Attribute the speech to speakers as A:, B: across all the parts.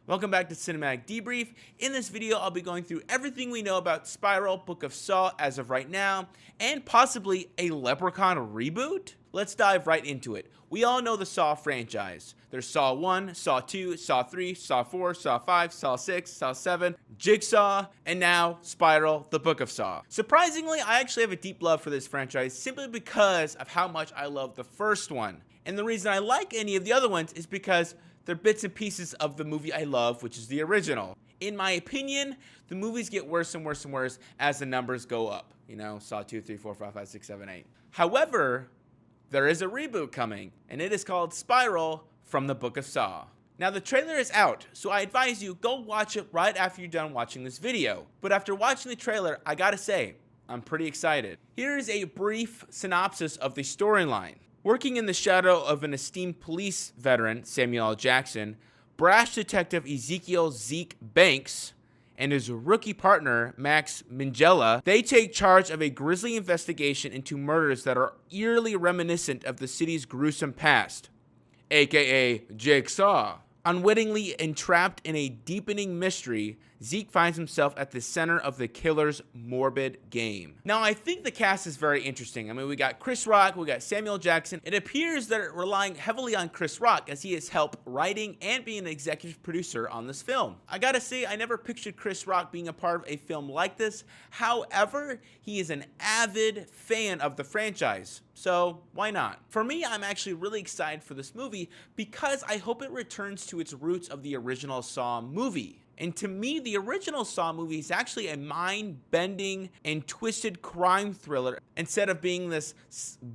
A: Welcome back to Cinematic Debrief. In this video, I'll be going through everything we know about Spiral, Book of Saw as of right now, and possibly a Leprechaun reboot? Let's dive right into it. We all know the Saw franchise. There's Saw 1, Saw 2, Saw 3, Saw 4, Saw 5, Saw 6, Saw 7, Jigsaw, and now Spiral, the Book of Saw. Surprisingly, I actually have a deep love for this franchise simply because of how much I love the first one. And the reason I like any of the other ones is because they're bits and pieces of the movie I love, which is the original. In my opinion, the movies get worse and worse and worse as the numbers go up. You know, Saw 2, 3, 4, 5, 5, 6, 7, 8. However, there is a reboot coming, and it is called Spiral from the Book of Saw. Now, the trailer is out, so I advise you go watch it right after you're done watching this video. But after watching the trailer, I gotta say, I'm pretty excited. Here is a brief synopsis of the storyline. Working in the shadow of an esteemed police veteran, Samuel L. Jackson, brash detective Ezekiel Zeke Banks and his rookie partner, Max Minghella, they take charge of a grisly investigation into murders that are eerily reminiscent of the city's gruesome past, aka Jigsaw. Unwittingly entrapped in a deepening mystery, Zeke finds himself at the center of the killer's morbid game. Now, I think the cast is very interesting. I mean, we got Chris Rock, we got Samuel Jackson. It appears they're relying heavily on Chris Rock as he has helped writing and being an executive producer on this film. I gotta say, I never pictured Chris Rock being a part of a film like this. However, he is an avid fan of the franchise. So why not? For me, I'm actually really excited for this movie because I hope it returns to its roots of the original Saw movie. And to me, the original Saw movie is actually a mind-bending and twisted crime thriller instead of being this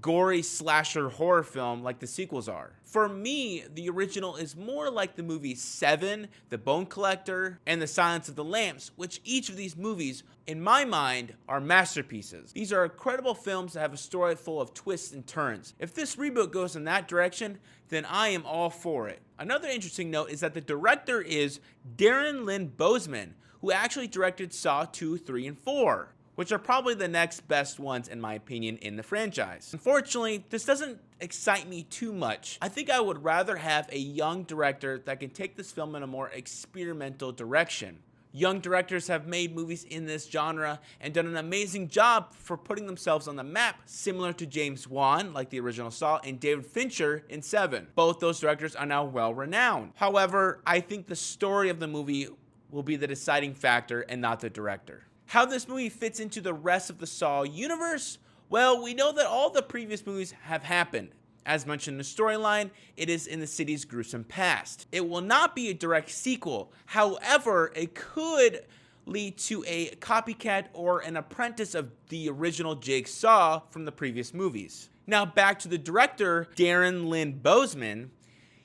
A: gory slasher horror film like the sequels are. For me, the original is more like the movies Seven, The Bone Collector, and The Silence of the Lambs, which each of these movies, in my mind, are masterpieces. These are incredible films that have a story full of twists and turns. If this reboot goes in that direction, then I am all for it. Another interesting note is that the director is Darren Lynn Bousman, who actually directed Saw 2, 3, and 4, which are probably the next best ones in my opinion in the franchise. Unfortunately, this doesn't excite me too much. I think I would rather have a young director that can take this film in a more experimental direction. Young directors have made movies in this genre and done an amazing job for putting themselves on the map, similar to James Wan, like the original Saw, and David Fincher in Seven. Both those directors are now well renowned. However, I think the story of the movie will be the deciding factor and not the director. How this movie fits into the rest of the Saw universe? Well, we know that all the previous movies have happened. As mentioned in the storyline, it is in the city's gruesome past. It will not be a direct sequel. However, it could lead to a copycat or an apprentice of the original Jigsaw from the previous movies. Now back to the director, Darren Lynn Bousman.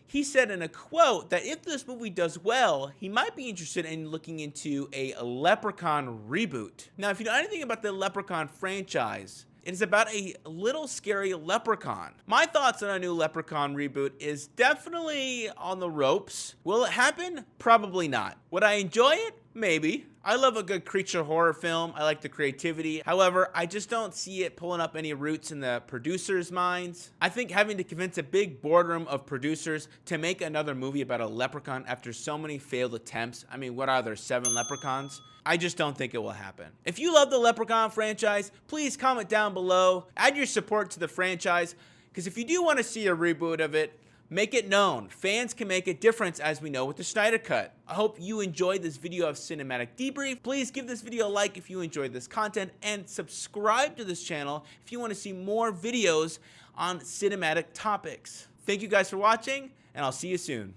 A: He said in a quote that if this movie does well, he might be interested in looking into a Leprechaun reboot. Now, if you know anything about the Leprechaun franchise, it is about a little scary leprechaun. My thoughts on a new Leprechaun reboot is definitely on the ropes. Will it happen? Probably not. Would I enjoy it? Maybe. I love a good creature horror film. I like the creativity. However, I just don't see it pulling up any roots in the producers' minds. I think having to convince a big boardroom of producers to make another movie about a leprechaun after so many failed attempts, I mean, what are there, 7 leprechauns? I just don't think it will happen. If you love the Leprechaun franchise, please comment down below. Add your support to the franchise, because if you do want to see a reboot of it, make it known. Fans can make a difference, as we know with the Snyder Cut. I hope you enjoyed this video of Cinematic Debrief. Please give this video a like if you enjoyed this content, and subscribe to this channel if you want to see more videos on cinematic topics. Thank you guys for watching, and I'll see you soon.